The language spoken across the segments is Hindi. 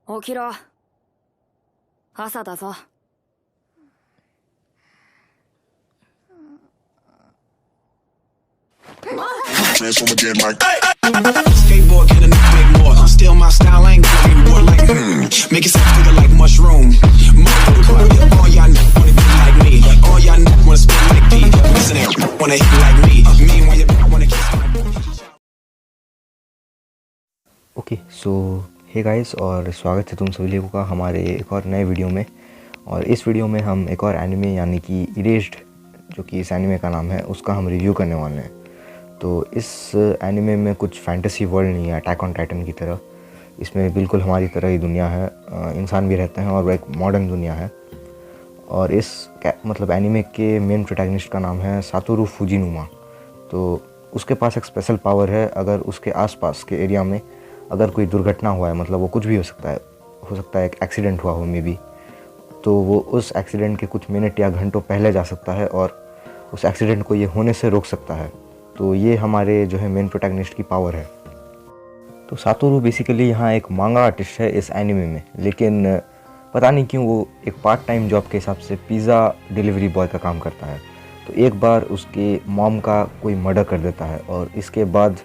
起きろ。朝だぞ。Transform again, Mike. Skateboard can a big more. Still my style ain't getting more like make it sound bigger like mushroom. All y'all wanna be like me. All y'all wanna spit like P. Listen, wanna hit like me. Meanwhile you wanna kiss my okay so hey guys और स्वागत है तुम सभी लोगों का हमारे एक और नए वीडियो में। और इस वीडियो में हम एक और एनिमे यानी कि इरेज्ड, जो कि इस एनिमे का नाम है, उसका हम रिव्यू करने वाले हैं। तो इस एनिमे में कुछ फैंटेसी वर्ल्ड नहीं है अटैक ऑन टाइटन की तरह। इसमें बिल्कुल हमारी तरह ही दुनिया है, इंसान भी रहते हैं और वो एक मॉडर्न दुनिया है। और इस एनिमे के मेन प्रोटैगनिस्ट का नाम है सातोरू फुजिनुमा। तो उसके पास एक स्पेशल पावर है, अगर उसके आसपास के एरिया में अगर कोई दुर्घटना हुआ है, मतलब वो कुछ भी हो सकता है एक एक्सीडेंट हुआ हो मे बी, तो वो उस एक्सीडेंट के कुछ मिनट या घंटों पहले जा सकता है और उस एक्सीडेंट को ये होने से रोक सकता है। तो ये हमारे जो है मेन प्रोटैगनिस्ट की पावर है। तो सातोरू बेसिकली यहाँ एक मांगा आर्टिस्ट है इस एनिमे में, लेकिन पता नहीं क्यों वो एक पार्ट टाइम जॉब के हिसाब से पिज़्ज़ा डिलीवरी बॉय का काम करता है। तो एक बार उसके मॉम का कोई मर्डर कर देता है और इसके बाद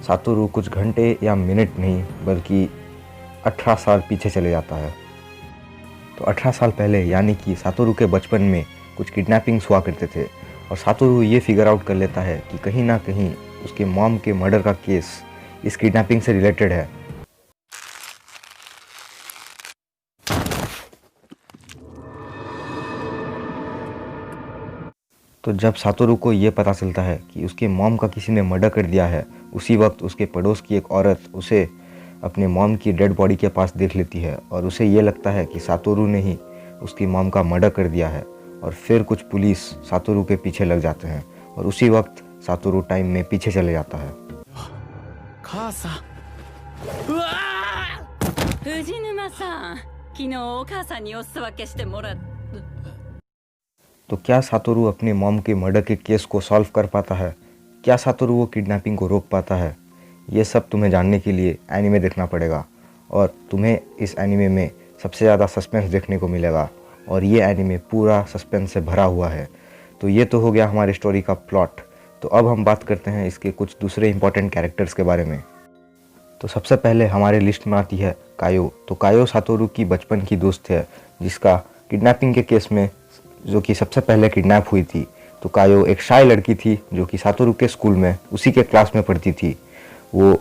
सातोरू कुछ घंटे या मिनट नहीं बल्कि 18 साल पीछे चले जाता है। तो 18 साल पहले यानी कि सातोरू के बचपन में कुछ किडनैपिंग्स हुआ करते थे और सातोरू ये फिगर आउट कर लेता है कि कहीं ना कहीं उसके मॉम के मर्डर का केस इस किडनैपिंग से रिलेटेड है। तो जब सातोरू को ये पता चलता है कि उसके मॉम का किसी ने मर्डर कर दिया है, उसी वक्त उसके पड़ोस की एक औरत उसे अपने मॉम की डेड बॉडी के पास देख लेती है और उसे ये लगता है कि सातोरू ने ही उसकी मॉम का मर्डर कर दिया है। और फिर कुछ पुलिस सातोरू के पीछे लग जाते हैं और उसी वक्त सातोरू टाइम में पीछे चले जाता है। तो क्या सातोरू अपने मॉम के मर्डर के केस को सॉल्व कर पाता है? क्या सातोरू वो किडनैपिंग को रोक पाता है? ये सब तुम्हें जानने के लिए एनिमे देखना पड़ेगा और तुम्हें इस एनिमे में सबसे ज़्यादा सस्पेंस देखने को मिलेगा और ये एनिमे पूरा सस्पेंस से भरा हुआ है। तो ये तो हो गया हमारी स्टोरी का प्लॉट। तो अब हम बात करते हैं इसके कुछ दूसरे इंपॉर्टेंट कैरेक्टर्स के बारे में। तो सबसे पहले हमारे लिस्ट में आती है कायो। तो कायो सातोरू की बचपन की दोस्त है, जिसका किडनैपिंग के केस में जो कि सबसे पहले किडनैप हुई थी। तो कायो एक शाय लड़की थी जो कि सातोरू के स्कूल में उसी के क्लास में पढ़ती थी। वो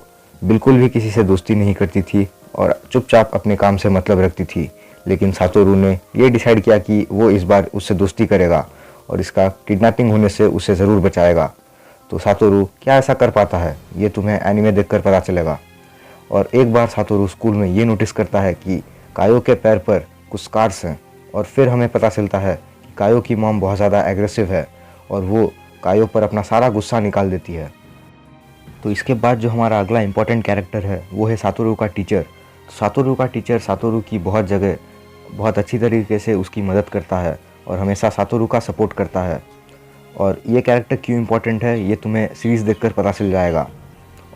बिल्कुल भी किसी से दोस्ती नहीं करती थी और चुपचाप अपने काम से मतलब रखती थी। लेकिन सातोरू ने ये डिसाइड किया कि वो इस बार उससे दोस्ती करेगा और इसका किडनैपिंग होने से उसे ज़रूर बचाएगा। तो सातोरू क्या ऐसा कर पाता है, ये तुम्हें एनिमे देखकर पता चलेगा। और एक बार सातोरू स्कूल में ये नोटिस करता है कि कायो के पैर पर कुछ स्कार्स हैं और फिर हमें पता चलता है कि कायो की मॉम बहुत ज़्यादा एग्रेसिव है और वो कायो पर अपना सारा गुस्सा निकाल देती है। तो इसके बाद जो हमारा अगला इम्पॉर्टेंट कैरेक्टर है वो है सातोरू का टीचर। सातोरू का टीचर सातोरू की बहुत जगह बहुत अच्छी तरीके से उसकी मदद करता है और हमेशा सातोरू का सपोर्ट करता है। और ये कैरेक्टर क्यों इम्पोर्टेंट है ये तुम्हें सीरीज़ देखकर पता चल जाएगा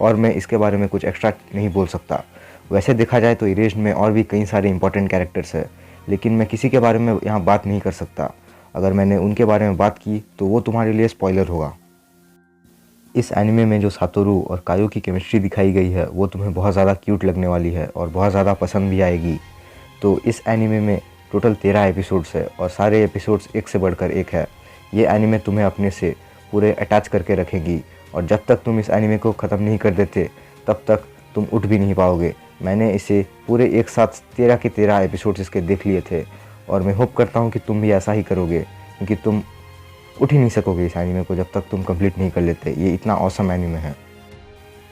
और मैं इसके बारे में कुछ एक्स्ट्रा नहीं बोल सकता। वैसे देखा जाए तो इरेज्ड में और भी कई सारे इंपॉर्टेंट कैरेक्टर्स हैं, लेकिन मैं किसी के बारे में यहाँ बात नहीं कर सकता। अगर मैंने उनके बारे में बात की तो वो तुम्हारे लिए स्पॉइलर होगा। इस एनिमे में जो सातोरू और कायो की केमिस्ट्री दिखाई गई है वो तुम्हें बहुत ज़्यादा क्यूट लगने वाली है और बहुत ज़्यादा पसंद भी आएगी। तो इस एनिमे में टोटल 13 एपिसोड्स है और सारे एपिसोड्स एक से बढ़कर एक है। ये एनिमे तुम्हें अपने से पूरे अटैच करके रखेगी और जब तक तुम इस एनिमे को ख़त्म नहीं कर देते तब तक तुम उठ भी नहीं पाओगे। मैंने इसे पूरे एक साथ 13 के 13 एपिसोड्स इसके देख लिए थे और मैं होप करता हूँ कि तुम भी ऐसा ही करोगे, क्योंकि तुम उठ ही नहीं सकोगे इस एनिमे को जब तक तुम कंप्लीट नहीं कर लेते। ये इतना ऑसम एनिमे है।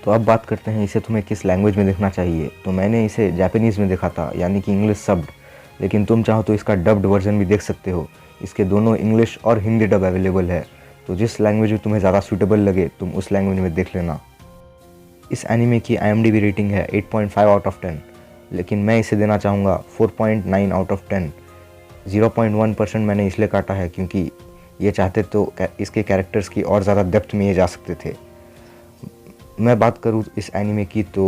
तो अब बात करते हैं इसे तुम्हें किस लैंग्वेज में देखना चाहिए। तो मैंने इसे जापानीज़ में देखा था, यानी कि इंग्लिश सब्ड, लेकिन तुम चाहो तो इसका डब्ड वर्जन भी देख सकते हो। इसके दोनों इंग्लिश और हिंदी डब अवेलेबल है। तो जिस लैंग्वेज में तुम्हें ज़्यादा सूटेबल लगे तुम उस लैंग्वेज में देख लेना। इस एनिमे की IMDb रेटिंग है 8.5 आउट ऑफ 10, लेकिन मैं इसे देना चाहूँगा 4.9 आउट ऑफ 10। 0.1% मैंने इसलिए काटा है क्योंकि ये चाहते तो इसके कैरेक्टर्स की और ज़्यादा डेप्थ में ये जा सकते थे। मैं बात करूँ इस एनिमे की तो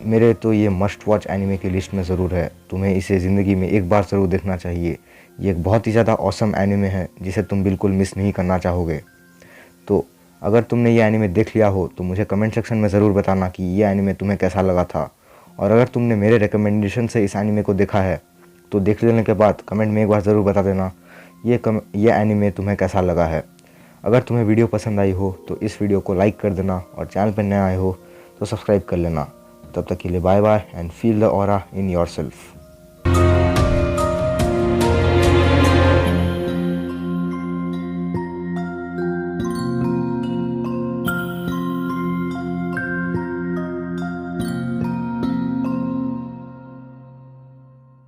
मेरे तो ये मस्ट वॉच एनिमे की लिस्ट में ज़रूर है। तुम्हें इसे ज़िंदगी में एक बार ज़रूर देखना चाहिए। ये एक बहुत ही ज़्यादा ऑसम एनिमे है जिसे तुम बिल्कुल मिस नहीं करना चाहोगे। तो अगर तुमने ये एनिमे देख लिया हो तो मुझे कमेंट सेक्शन में ज़रूर बताना कि ये एनिमे तुम्हें कैसा लगा था। और अगर तुमने मेरे रिकमेंडेशन से इस एनिमे को देखा है तो देख लेने के बाद कमेंट में एक बार ज़रूर बता देना ये एनिमे तुम्हें कैसा लगा है। अगर तुम्हें वीडियो पसंद आई हो तो इस वीडियो को लाइक कर देना और चैनल पर नए आए हो तो सब्सक्राइब कर लेना। तब तक के लिए bye bye and feel the aura in yourself.